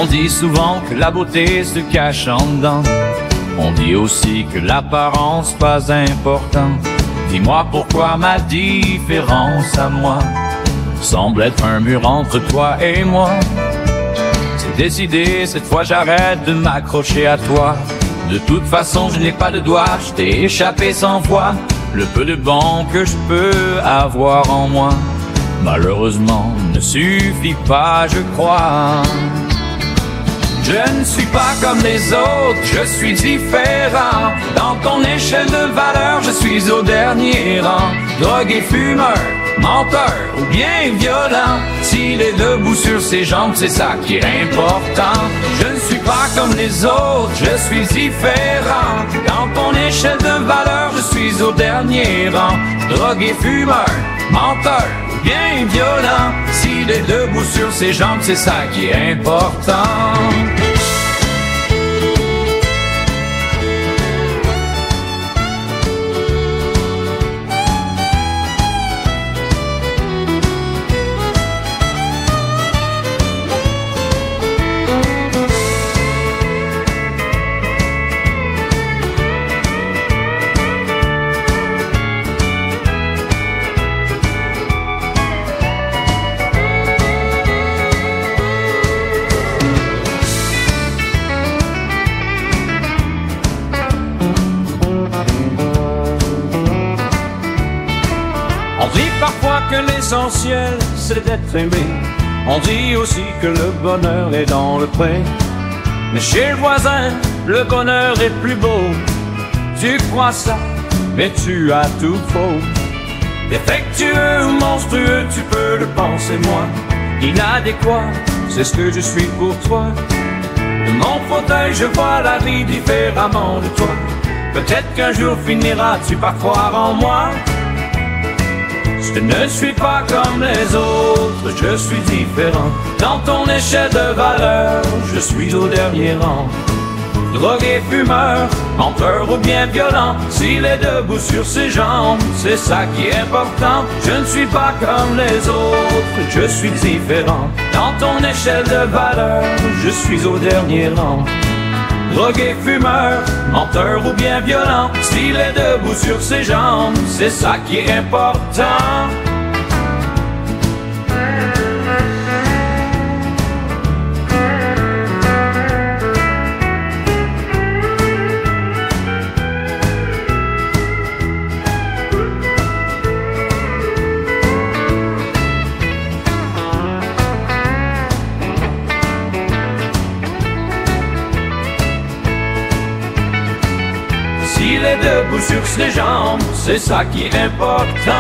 On dit souvent que la beauté se cache en dedans. On dit aussi que l'apparence pas importante. Dis-moi pourquoi ma différence à moi semble être un mur entre toi et moi. C'est décidé, cette fois j'arrête de m'accrocher à toi. De toute façon je n'ai pas de doigt, je t'ai échappé sans voix. Le peu de bon que je peux avoir en moi, malheureusement ne suffit pas, je crois. Je ne suis pas comme les autres, je suis différent. Dans ton échelle de valeur, je suis au dernier rang. Drogué, fumeur, menteur ou bien violent, s'il est debout sur ses jambes, c'est ça qui est important. Je ne suis pas comme les autres, je suis différent. Dans ton échelle de valeur, je suis au dernier rang. Drogué, fumeur, menteur ou bien violent, s'il est debout sur ses jambes, c'est ça qui est important. On dit parfois que l'essentiel c'est d'être aimé. On dit aussi que le bonheur est dans le pré. Mais chez le voisin, le bonheur est plus beau. Tu crois ça, mais tu as tout faux. Défectueux ou monstrueux, tu peux le penser moi. Inadéquat, c'est ce que je suis pour toi. De mon fauteuil, je vois la vie différemment de toi. Peut-être qu'un jour finiras-tu par croire en moi. Je ne suis pas comme les autres, je suis différent. Dans ton échelle de valeur, je suis au dernier rang. Drogué, fumeur, menteur ou bien violent, s'il est debout sur ses jambes, c'est ça qui est important. Je ne suis pas comme les autres, je suis différent. Dans ton échelle de valeur, je suis au dernier rang. Drogué, fumeur, menteur ou bien violent, s'il est debout sur ses jambes, c'est ça qui est important. S'il est debout sur ses jambes, c'est ça qui est important.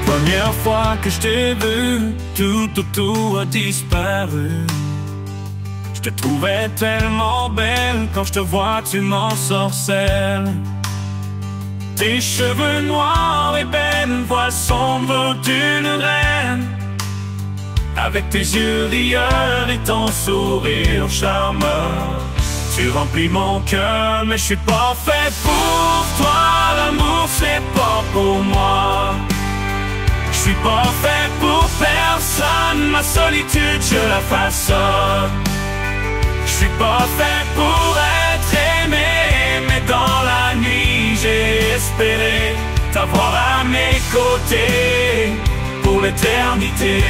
Première fois que je t'ai vu, tout autour a disparu. Je te trouvais tellement belle, quand je te vois tu m'ensorcelles. Tes cheveux noirs ébène, voile sombre d'une reine. Avec tes yeux rieurs et ton sourire charmeur, tu remplis mon cœur, mais je suis pas fait pour toi. L'amour c'est pas pour moi. Je suis pas fait pour personne, ma solitude je la façonne. Je suis pas fait pour être aimé, mais dans la nuit j'ai espéré t'avoir à mes côtés pour l'éternité.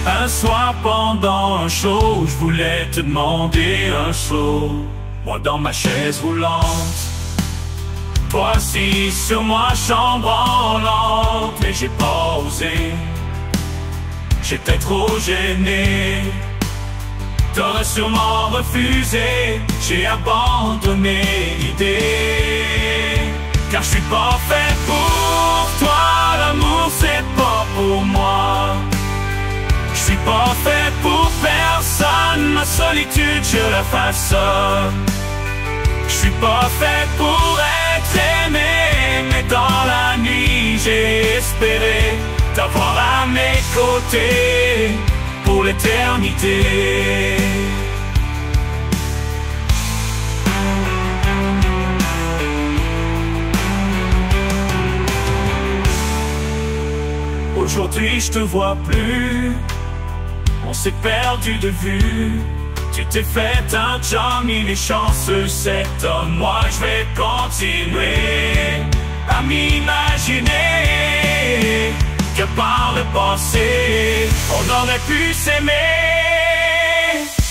Un soir pendant un show, je voulais te demander un show. Moi dans ma chaise roulante, Toi assis sur moi, chambranlante, mais j'ai pas osé. J'étais trop gêné. T'aurais sûrement refusé. J'ai abandonné l'idée. Car je suis pas fait pour toi. L'amour c'est pas pour moi. Je suis pas fait pour personne. Ma solitude je la façonne. Je suis pas fait pour être aimé. Mais dans la nuit j'ai espéré t'avoir à mes côtés pour l'éternité. Aujourd'hui je te vois plus. On s'est perdu de vue. Tu t'es fait un chum, il est chanceux cet homme. Moi je vais continuer à m'imaginer que par le passé on aurait pu s'aimer.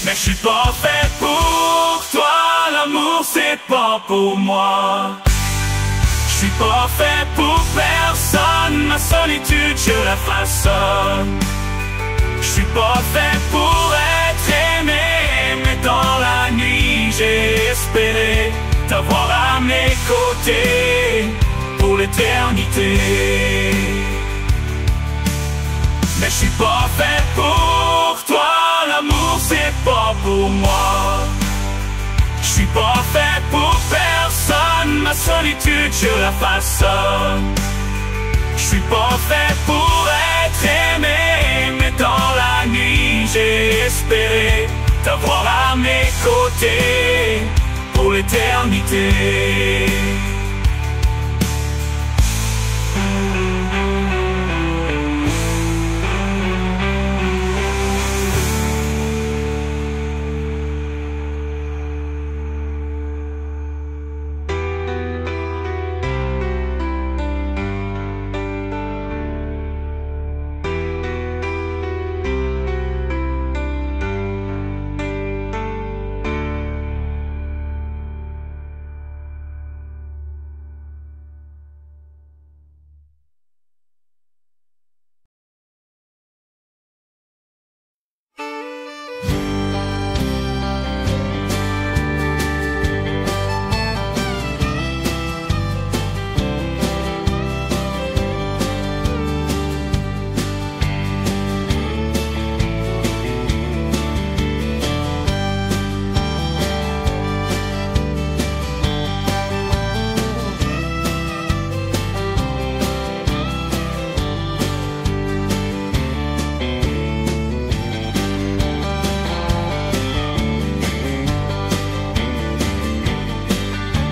Mais je suis pas fait pour toi. L'amour c'est pas pour moi. Je suis pas fait pour personne. Ma solitude je la façonne. Je suis pas fait pour être aimé. Mais dans la nuit j'ai espéré t'avoir à mes côtés pour l'éternité. Mais je suis pas fait pour toi. L'amour c'est pas pour moi. Je suis pas fait pour personne. Ma solitude je la façonne. Je suis pas fait pour être aimé. Mais dans la nuit j'ai espéré t'avoir à mes côtés pour l'éternité.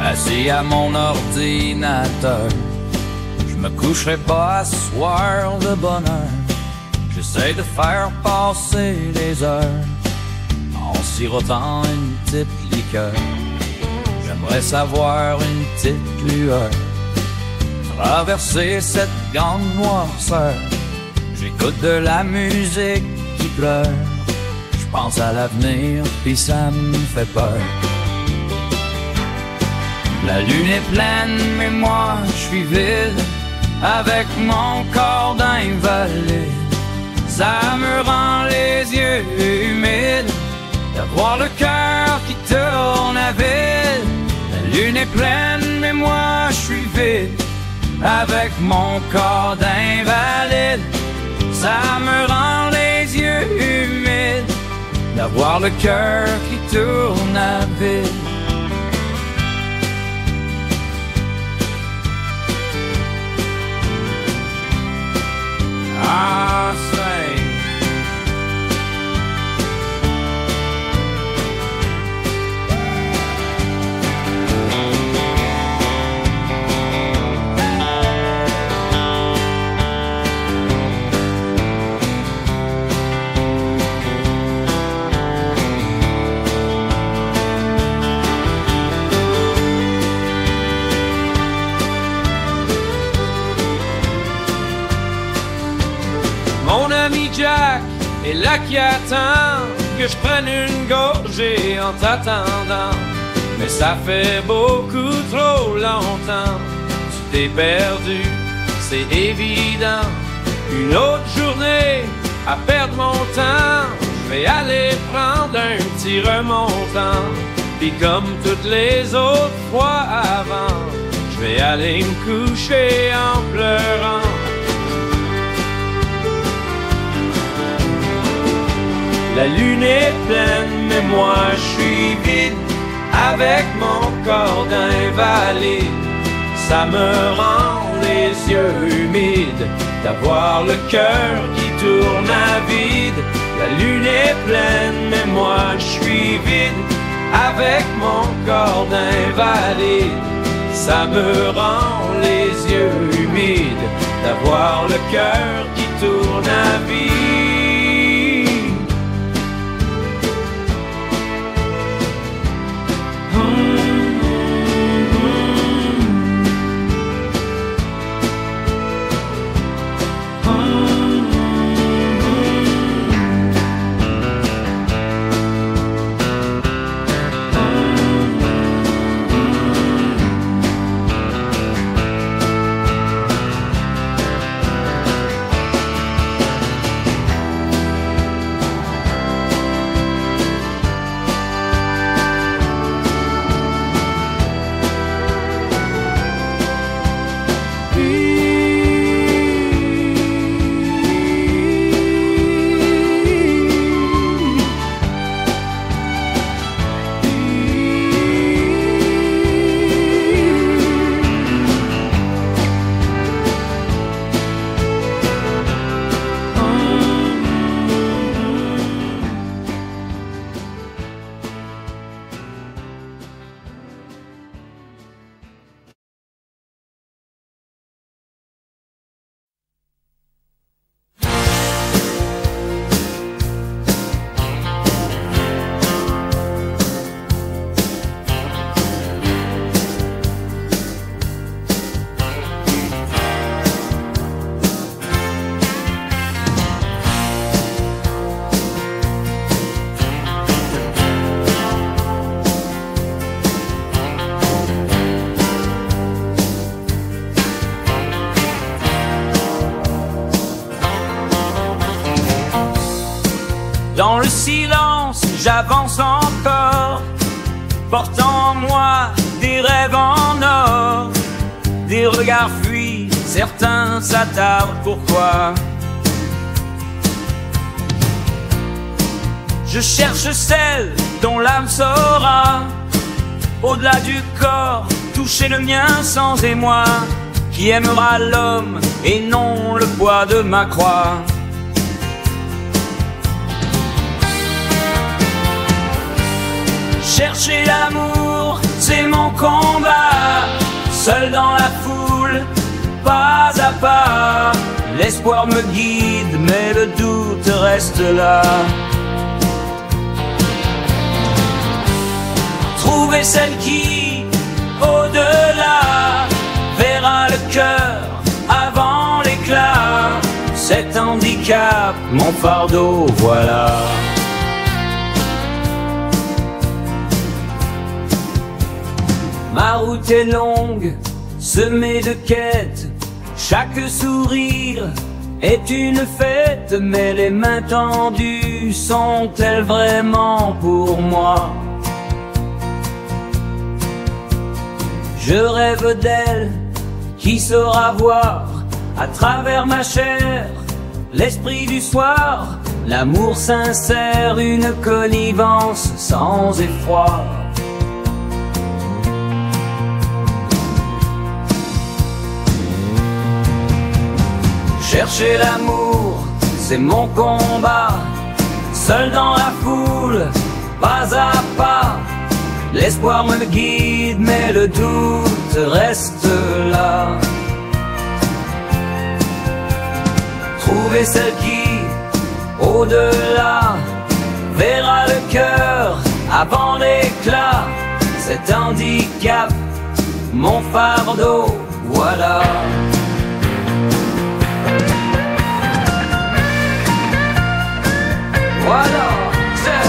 Assis à mon ordinateur, je me coucherai pas à soir de bonheur. J'essaie de faire passer les heures en sirotant une petite liqueur. J'aimerais savoir une petite lueur traverser cette grande noirceur. J'écoute de la musique qui pleure. Je pense à l'avenir pis ça me fait peur. La lune est pleine, mais moi je suis vide, avec mon corps d'invalide. Ça me rend les yeux humides d'avoir le cœur qui tourne à vide. La lune est pleine, mais moi je suis vide, avec mon corps d'invalide. Ça me rend les yeux humides d'avoir le cœur qui tourne à vide. I say mon ami Jack est là qui attend que je prenne une gorgée en t'attendant. Mais ça fait beaucoup trop longtemps, tu t'es perdu, c'est évident. Une autre journée à perdre mon temps, je vais aller prendre un petit remontant. Puis comme toutes les autres fois avant, je vais aller me coucher en pleurant. La lune est pleine, mais moi je suis vide, avec mon corps d'invalide. Ça me rend les yeux humides, d'avoir le cœur qui tourne à vide. La lune est pleine, mais moi je suis vide, avec mon corps d'invalide. Ça me rend les yeux humides, d'avoir le cœur qui tourne à vide. Dans le silence, j'avance encore, portant en moi des rêves en or. Des regards fuient, certains s'attardent, pourquoi? Je cherche celle dont l'âme saura, au-delà du corps, toucher le mien sans émoi, qui aimera l'homme et non le poids de ma croix. Chercher l'amour, c'est mon combat, seul dans la foule, pas à pas. L'espoir me guide, mais le doute reste là. Trouver celle qui, au-delà, verra le cœur avant l'éclat. Cet handicap, mon fardeau, voilà. Ma route est longue, semée de quêtes. Chaque sourire est une fête, mais les mains tendues sont-elles vraiment pour moi? Je rêve d'elle qui saura voir à travers ma chair l'esprit du soir, l'amour sincère, une connivence sans effroi. Chercher l'amour, c'est mon combat, seul dans la foule, pas à pas. L'espoir me guide, mais le doute reste là. Trouver celle qui, au-delà, verra le cœur avant l'éclat. Cet handicap, mon fardeau, voilà. Voilà, c'est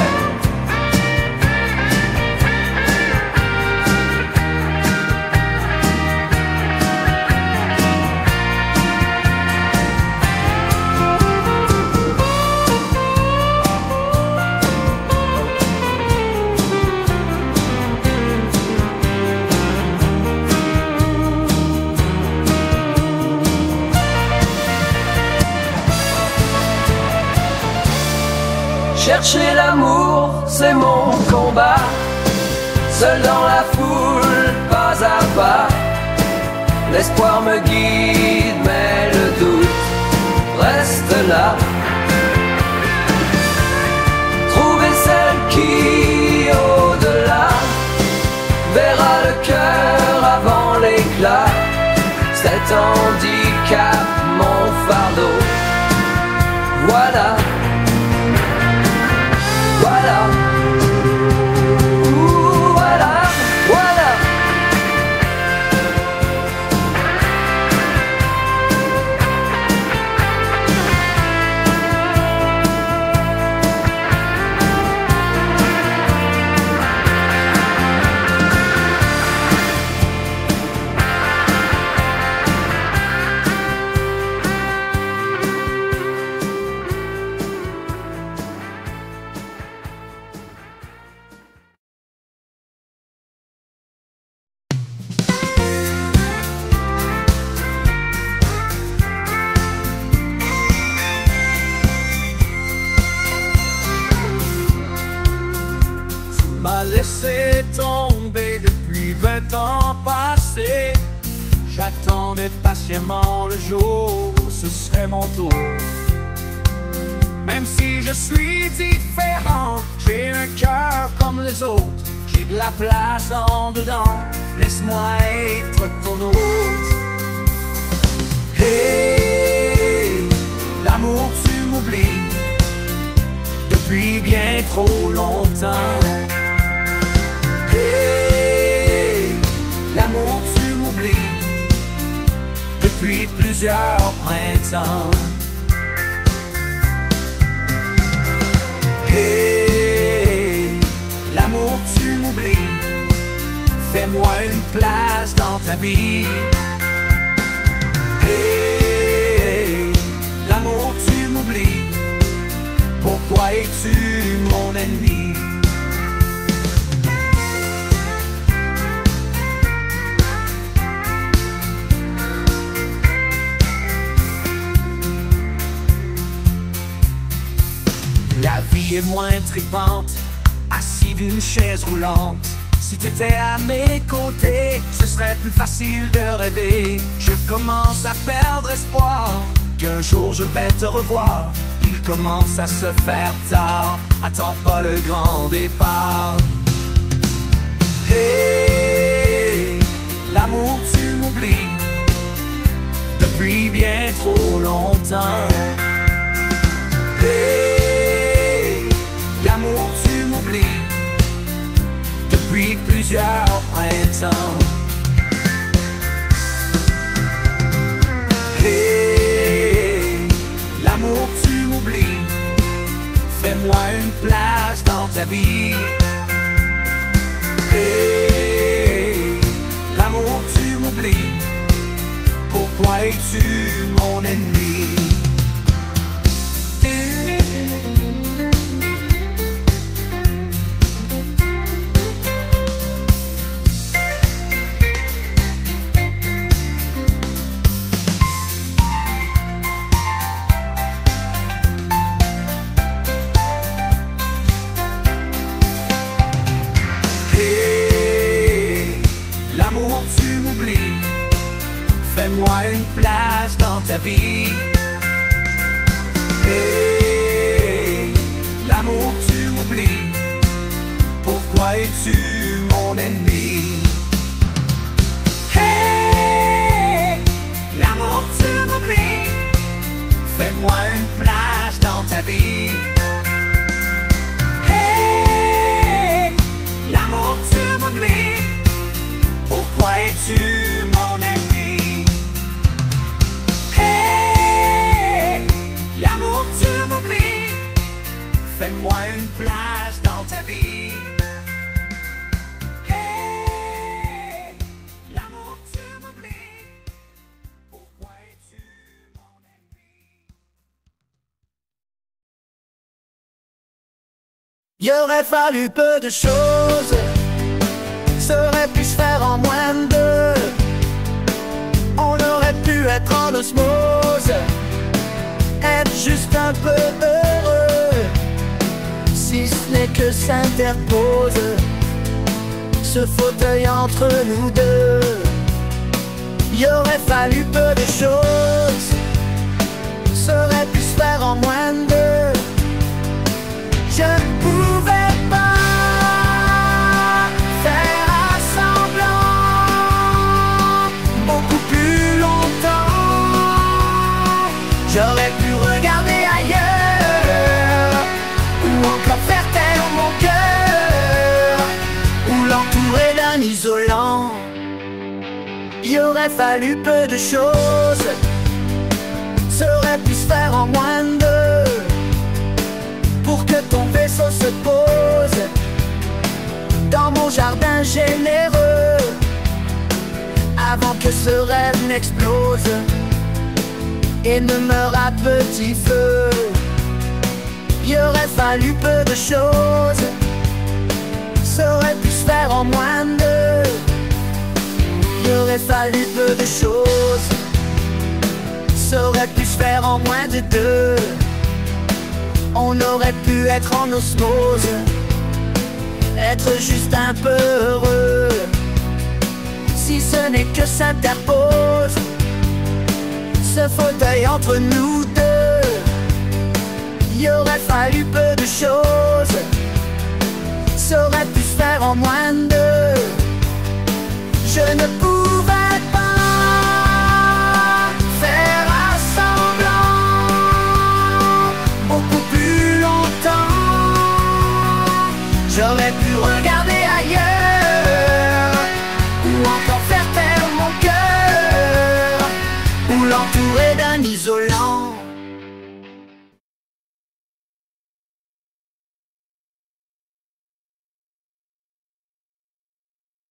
mon combat, seul dans la foule, pas à pas. L'espoir me guide, mais le doute reste là. Trouver celle qui, au-delà, verra le cœur avant l'éclat. Cet handicap, mon fardeau. Voilà, voilà, ouh, voilà, voilà. M'a laissé tomber depuis 20 ans passés. J'attendais patiemment le jour où ce serait mon tour. Même si je suis différent, j'ai un cœur comme les autres. J'ai de la place en dedans, laisse-moi être ton hôte. Hey, l'amour tu m'oublies depuis bien trop longtemps. Hey, l'amour tu m'oublies depuis plusieurs printemps. Hey, l'amour tu m'oublies, fais-moi une place dans ta vie. Hey, l'amour tu m'oublies, pourquoi es-tu mon ennemi? La vie est moins tripante, assis d'une chaise roulante. Si t'étais à mes côtés, ce serait plus facile de rêver. Je commence à perdre espoir qu'un jour je vais te revoir. Il commence à se faire tard, attends pas le grand départ. Hey, l'amour tu m'oublies depuis bien trop longtemps. Hey, l'amour tu m'oublies depuis plusieurs printemps. Hey, l'amour tu m'oublies, fais-moi une place dans ta vie. Hey, l'amour tu m'oublies, pourquoi es-tu mon ennemi? L'amour tu m'oublies, fais-moi une place dans ta vie. Hey, l'amour tu m'oublies, pourquoi es-tu mon ennemi? Hey, l'amour tu m'oublies, fais-moi une place dans ta vie. Hey, l'amour tu m'oublies, pourquoi es-tu mon ennemi? Hey, l'amour tu m'oublies, fais-moi une place dans ta vie. Hey, l'amour tu m'oublies, pourquoi es-tu mon ennemi? Il aurait fallu peu de choses, serait pu se faire en moins de deux. On aurait pu être en osmose, être juste un peu heureux. si ce n'est que s'interpose ce fauteuil entre nous deux. Il aurait fallu peu de choses, ça aurait pu se faire en moins de deux. Je ne pouvais pas faire semblant beaucoup plus longtemps. J'aurais pu regarder ailleurs, ou encore faire taire mon cœur, ou l'entourer d'un isolant. Il aurait fallu peu de choses, ça aurait pu se faire en moins de deux, pour que ton vaisseau se pose dans mon jardin généreux, avant que ce rêve n'explose et ne meure à petit feu. Il aurait fallu peu de choses, ça aurait pu se faire en moins de deux. Il aurait fallu peu de choses, ça aurait pu se faire en moins de deux. On aurait pu être en osmose, être juste un peu heureux, si ce n'est que s'interpose ce fauteuil entre nous deux. Il aurait fallu peu de choses, ça aurait pu se faire en moins de deux. Je ne pouvais pas faire semblant beaucoup plus longtemps. J'aurais pu regarder ailleurs, ou encore